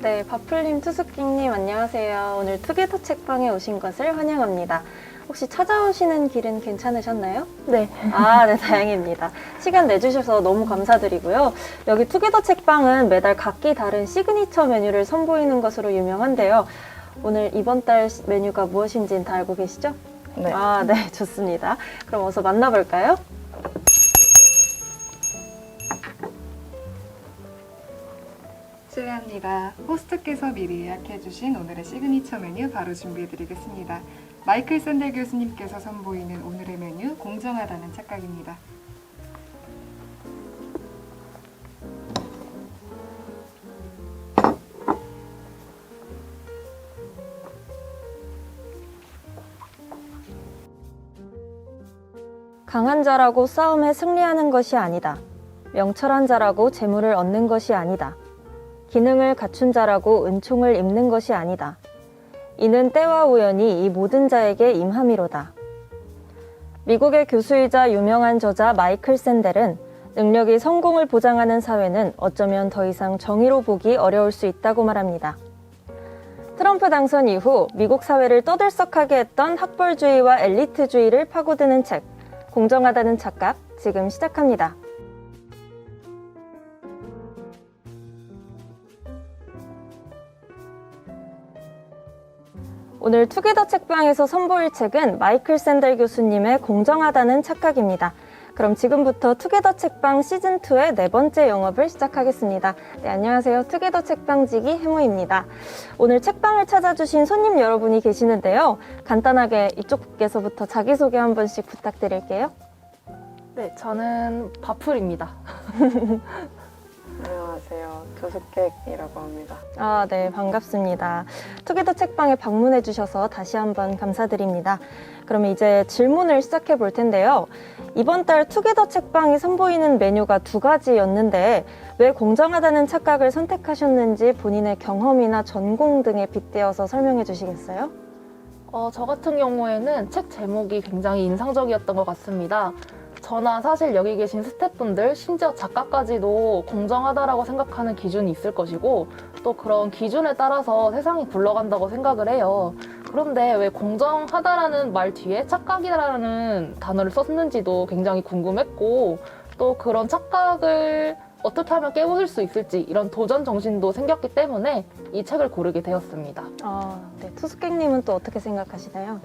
네, 바풀님, 투숙객님 안녕하세요. 오늘 투게더 책방에 오신 것을 환영합니다. 혹시 찾아오시는 길은 괜찮으셨나요? 네. 네, 다행입니다. 시간 내주셔서 너무 감사드리고요. 여기 투게더 책방은 매달 각기 다른 시그니처 메뉴를 선보이는 것으로 유명한데요. 오늘 이번 달 메뉴가 무엇인지는 다 알고 계시죠? 네. 네, 좋습니다. 그럼 어서 만나볼까요? 실례합니다. 호스트께서 미리 예약해주신 오늘의 시그니처 메뉴 바로 준비해드리겠습니다. 마이클 샌델 교수님께서 선보이는 오늘의 메뉴 공정하다는 착각입니다. 강한 자라고 싸움에 승리하는 것이 아니다. 명철한 자라고 재물을 얻는 것이 아니다. 기능을 갖춘 자라고 은총을 입는 것이 아니다. 이는 때와 우연히 이 모든 자에게 임함이로다. 미국의 교수이자 유명한 저자 마이클 샌델은 능력이 성공을 보장하는 사회는 어쩌면 더 이상 정의로 보기 어려울 수 있다고 말합니다. 트럼프 당선 이후 미국 사회를 떠들썩하게 했던 학벌주의와 엘리트주의를 파고드는 책, 공정하다는 착각, 지금 시작합니다. 오늘 투게더 책방에서 선보일 책은 마이클 샌델 교수님의 공정하다는 착각입니다. 그럼 지금부터 투게더 책방 시즌2의 네 번째 영업을 시작하겠습니다. 네, 안녕하세요. 투게더 책방지기 해모입니다. 오늘 책방을 찾아주신 손님 여러분이 계시는데요. 간단하게 이쪽 분께서부터 자기소개 한 번씩 부탁드릴게요. 네, 저는 바풀입니다. 안녕하세요. 투숙객이라고 합니다. 네, 반갑습니다. 투게더 책방에 방문해 주셔서 다시 한번 감사드립니다. 그러면 이제 질문을 시작해 볼 텐데요. 이번 달 투게더 책방이 선보이는 메뉴가 두 가지였는데 왜 공정하다는 착각을 선택하셨는지 본인의 경험이나 전공 등에 빗대어서 설명해 주시겠어요? 저 같은 경우에는 책 제목이 굉장히 인상적이었던 것 같습니다. 저나 사실 여기 계신 스태프분들, 심지어 작가까지도 공정하다라고 생각하는 기준이 있을 것이고 또 그런 기준에 따라서 세상이 굴러간다고 생각을 해요. 그런데 왜 공정하다라는 말 뒤에 착각이라는 단어를 썼는지도 굉장히 궁금했고 또 그런 착각을 어떻게 하면 깨부술 수 있을지 이런 도전 정신도 생겼기 때문에 이 책을 고르게 되었습니다. 네, 투숙객님은 또 어떻게 생각하시나요?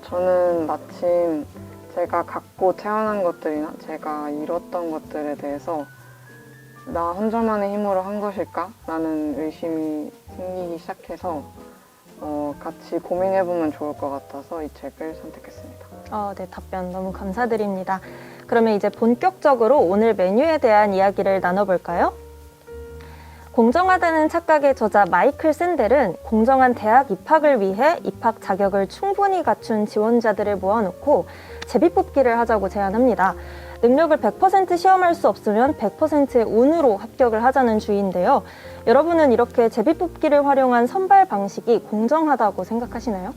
저는 마침 제가 갖고 태어난 것들이나 제가 이뤘던 것들에 대해서 나 혼자만의 힘으로 한 것일까? 라는 의심이 생기기 시작해서 같이 고민해보면 좋을 것 같아서 이 책을 선택했습니다. 네, 답변 너무 감사드립니다. 그러면 이제 본격적으로 오늘 메뉴에 대한 이야기를 나눠볼까요? 공정하다는 착각의 저자 마이클 샌델은 공정한 대학 입학을 위해 입학 자격을 충분히 갖춘 지원자들을 모아놓고 제비뽑기를 하자고 제안합니다. 능력을 100% 시험할 수 없으면 100%의 운으로 합격을 하자는 주의인데요. 여러분은 이렇게 제비뽑기를 활용한 선발 방식이 공정하다고 생각하시나요?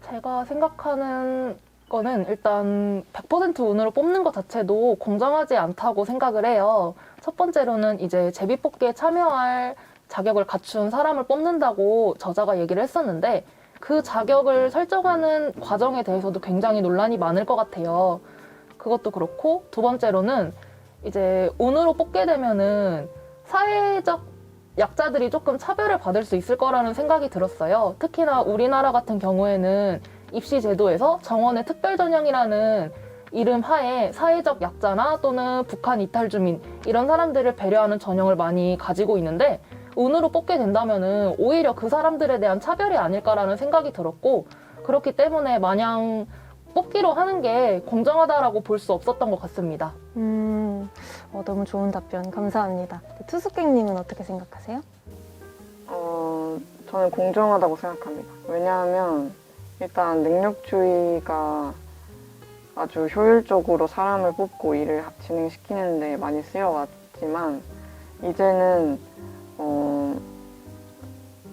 제가 생각하는 거는 일단 100% 운으로 뽑는 것 자체도 공정하지 않다고 생각을 해요. 첫 번째로는 이제 제비뽑기에 참여할 자격을 갖춘 사람을 뽑는다고 저자가 얘기를 했었는데 그 자격을 설정하는 과정에 대해서도 굉장히 논란이 많을 것 같아요. 그것도 그렇고 두 번째로는 이제 운으로 뽑게 되면은 사회적 약자들이 조금 차별을 받을 수 있을 거라는 생각이 들었어요. 특히나 우리나라 같은 경우에는 입시 제도에서 정원의 특별 전형이라는 이름 하에 사회적 약자나 또는 북한 이탈 주민 이런 사람들을 배려하는 전형을 많이 가지고 있는데 운으로 뽑게 된다면은 오히려 그 사람들에 대한 차별이 아닐까라는 생각이 들었고 그렇기 때문에 마냥 뽑기로 하는 게 공정하다라고 볼 수 없었던 것 같습니다. 너무 좋은 답변 감사합니다. 투숙객님은 어떻게 생각하세요? 저는 공정하다고 생각합니다. 왜냐하면 일단 능력주의가 아주 효율적으로 사람을 뽑고 일을 진행시키는 데 많이 쓰여왔지만 이제는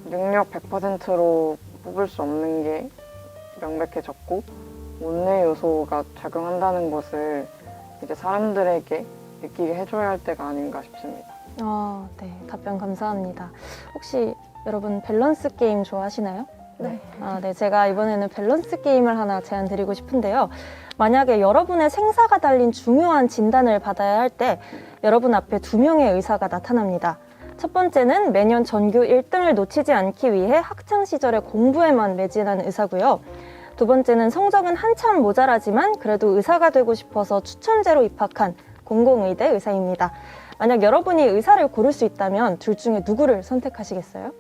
능력 100%로 뽑을 수 없는 게 명백해졌고 운의 요소가 작용한다는 것을 이제 사람들에게 느끼게 해줘야 할 때가 아닌가 싶습니다. 네, 답변 감사합니다. 혹시 여러분 밸런스 게임 좋아하시나요? 네. 네, 제가 이번에는 밸런스 게임을 하나 제안 드리고 싶은데요. 만약에 여러분의 생사가 달린 중요한 진단을 받아야 할 때 여러분 앞에 2명의 의사가 나타납니다. 첫 번째는 매년 전교 1등을 놓치지 않기 위해 학창 시절에 공부에만 매진한 의사고요. 두 번째는 성적은 한참 모자라지만 그래도 의사가 되고 싶어서 추천제로 입학한 공공의대 의사입니다. 만약 여러분이 의사를 고를 수 있다면 둘 중에 누구를 선택하시겠어요?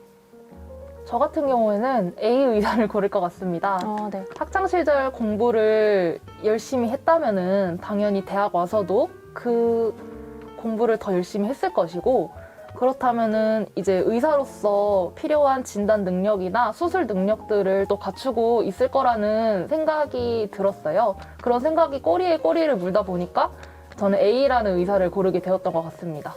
저 같은 경우에는 A 의사를 고를 것 같습니다. 네. 학창 시절 공부를 열심히 했다면은 당연히 대학 와서도 그 공부를 더 열심히 했을 것이고, 그렇다면은 이제 의사로서 필요한 진단 능력이나 수술 능력들을 또 갖추고 있을 거라는 생각이 들었어요. 그런 생각이 꼬리에 꼬리를 물다 보니까 저는 A라는 의사를 고르게 되었던 것 같습니다.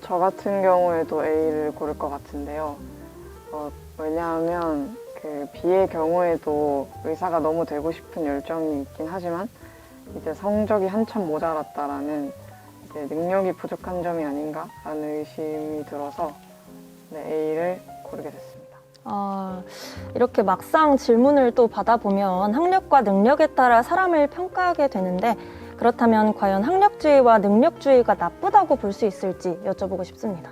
저 같은 경우에도 A를 고를 것 같은데요. 왜냐하면 그 B의 경우에도 의사가 너무 되고 싶은 열정이 있긴 하지만 이제 성적이 한참 모자랐다라는 이제 능력이 부족한 점이 아닌가라는 의심이 들어서 A를 고르게 됐습니다. 이렇게 막상 질문을 또 받아보면 학력과 능력에 따라 사람을 평가하게 되는데 그렇다면 과연 학력주의와 능력주의가 나쁘다고 볼 수 있을지 여쭤보고 싶습니다.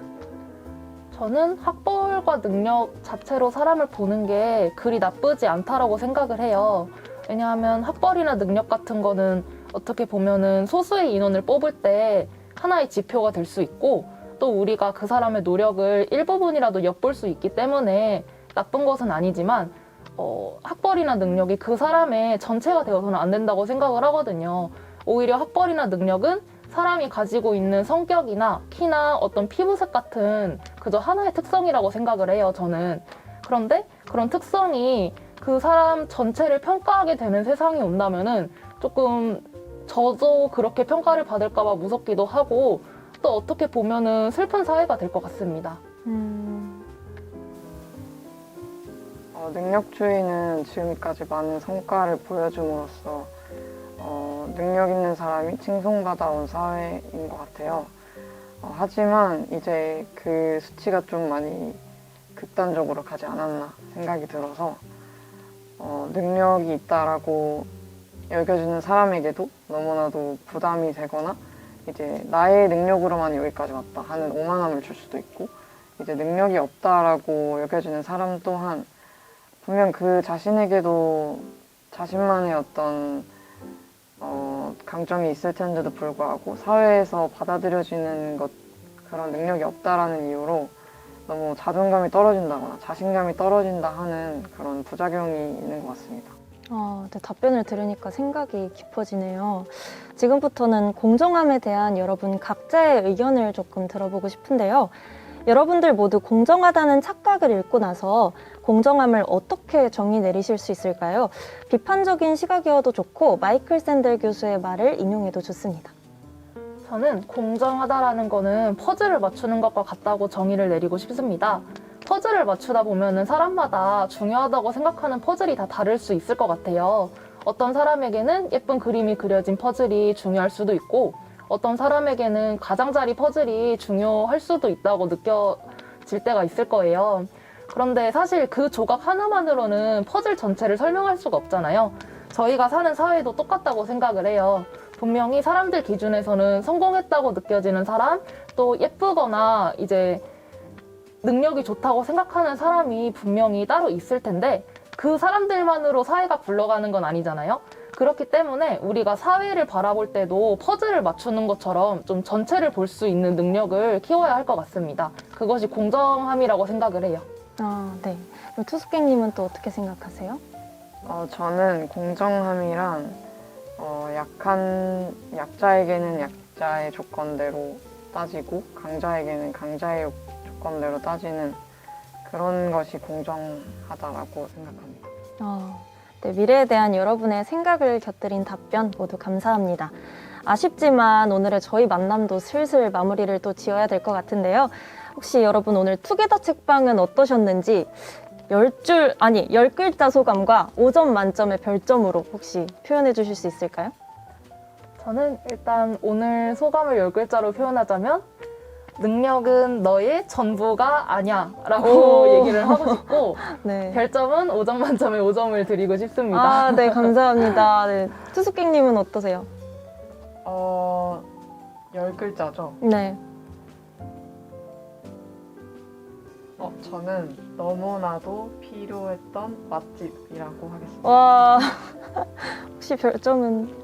저는 학벌과 능력 자체로 사람을 보는 게 그리 나쁘지 않다라고 생각을 해요. 왜냐하면 학벌이나 능력 같은 거는 어떻게 보면은 소수의 인원을 뽑을 때 하나의 지표가 될 수 있고, 또 우리가 그 사람의 노력을 일부분이라도 엿볼 수 있기 때문에 나쁜 것은 아니지만 학벌이나 능력이 그 사람의 전체가 되어서는 안 된다고 생각을 하거든요. 오히려 학벌이나 능력은 사람이 가지고 있는 성격이나 키나 어떤 피부색 같은 그저 하나의 특성이라고 생각을 해요, 저는. 그런데 그런 특성이 그 사람 전체를 평가하게 되는 세상이 온다면은 조금 저도 그렇게 평가를 받을까 봐 무섭기도 하고, 또 어떻게 보면은 슬픈 사회가 될 것 같습니다. 능력주의는 지금까지 많은 성과를 보여줌으로써 능력 있는 사람이 칭송받아온 사회인 것 같아요. 하지만 이제 그 수치가 좀 많이 극단적으로 가지 않았나 생각이 들어서 능력이 있다라고 여겨지는 사람에게도 너무나도 부담이 되거나 이제 나의 능력으로만 여기까지 왔다 하는 오만함을 줄 수도 있고, 이제 능력이 없다라고 여겨지는 사람 또한 분명 그 자신에게도 자신만의 어떤 강점이 있을 텐데도 불구하고 사회에서 받아들여지는 그런 능력이 없다라는 이유로 너무 자존감이 떨어진다거나 자신감이 떨어진다 하는 그런 부작용이 있는 것 같습니다. 네, 답변을 들으니까 생각이 깊어지네요. 지금부터는 공정함에 대한 여러분 각자의 의견을 조금 들어보고 싶은데요. 여러분들 모두 공정하다는 착각을 잃고 나서 공정함을 어떻게 정의 내리실 수 있을까요? 비판적인 시각이어도 좋고 마이클 샌델 교수의 말을 인용해도 좋습니다. 저는 공정하다라는 거는 퍼즐을 맞추는 것과 같다고 정의를 내리고 싶습니다. 퍼즐을 맞추다 보면은 사람마다 중요하다고 생각하는 퍼즐이 다 다를 수 있을 것 같아요. 어떤 사람에게는 예쁜 그림이 그려진 퍼즐이 중요할 수도 있고, 어떤 사람에게는 가장자리 퍼즐이 중요할 수도 있다고 느껴질 때가 있을 거예요. 그런데 사실 그 조각 하나만으로는 퍼즐 전체를 설명할 수가 없잖아요. 저희가 사는 사회도 똑같다고 생각을 해요. 분명히 사람들 기준에서는 성공했다고 느껴지는 사람, 또 예쁘거나 이제 능력이 좋다고 생각하는 사람이 분명히 따로 있을 텐데 그 사람들만으로 사회가 굴러가는 건 아니잖아요. 그렇기 때문에 우리가 사회를 바라볼 때도 퍼즐을 맞추는 것처럼 좀 전체를 볼 수 있는 능력을 키워야 할 것 같습니다. 그것이 공정함이라고 생각을 해요. 네. 그럼 투숙객님은 또 어떻게 생각하세요? 저는 공정함이란 약자에게는 약자의 조건대로 따지고 강자에게는 강자의 조건대로 따지는 그런 것이 공정하다라고 생각합니다. 네, 미래에 대한 여러분의 생각을 곁들인 답변 모두 감사합니다. 아쉽지만 오늘의 저희 만남도 슬슬 마무리를 또 지어야 될 것 같은데요. 혹시 여러분 오늘 투게더 책방은 어떠셨는지 10글자 소감과 5점 만점의 별점으로 혹시 표현해 주실 수 있을까요? 저는 일단 오늘 소감을 10글자로 표현하자면 능력은 너의 전부가 아니야 라고 오. 얘기를 하고 싶고 네. 별점은 5점 만점에 5점을 드리고 싶습니다. 아, 네, 감사합니다. 네. 투숙객님은 어떠세요? 10글자죠. 네. 저는 너무나도 필요했던 맛집이라고 하겠습니다. 와, 혹시 별점은?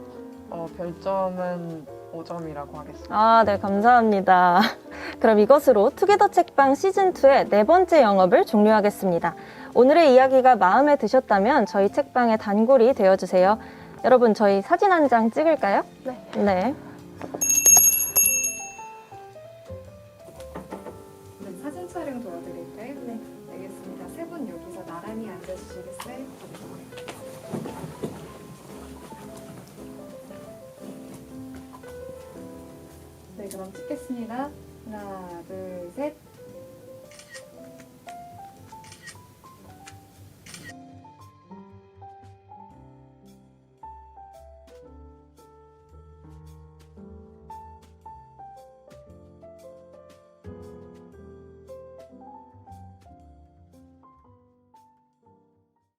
별점은 5점이라고 하겠습니다. 아, 네, 감사합니다. 그럼 이것으로 투게더 책방 시즌2의 네 번째 영업을 종료하겠습니다. 오늘의 이야기가 마음에 드셨다면 저희 책방의 단골이 되어주세요. 여러분, 저희 사진 한 장 찍을까요? 네. 네. 네, 사진 촬영 도와드릴까요? 네. 알겠습니다. 세 분 여기서 나란히 앉아주시겠어요? 네, 그럼 찍겠습니다. 하나, 둘, 셋.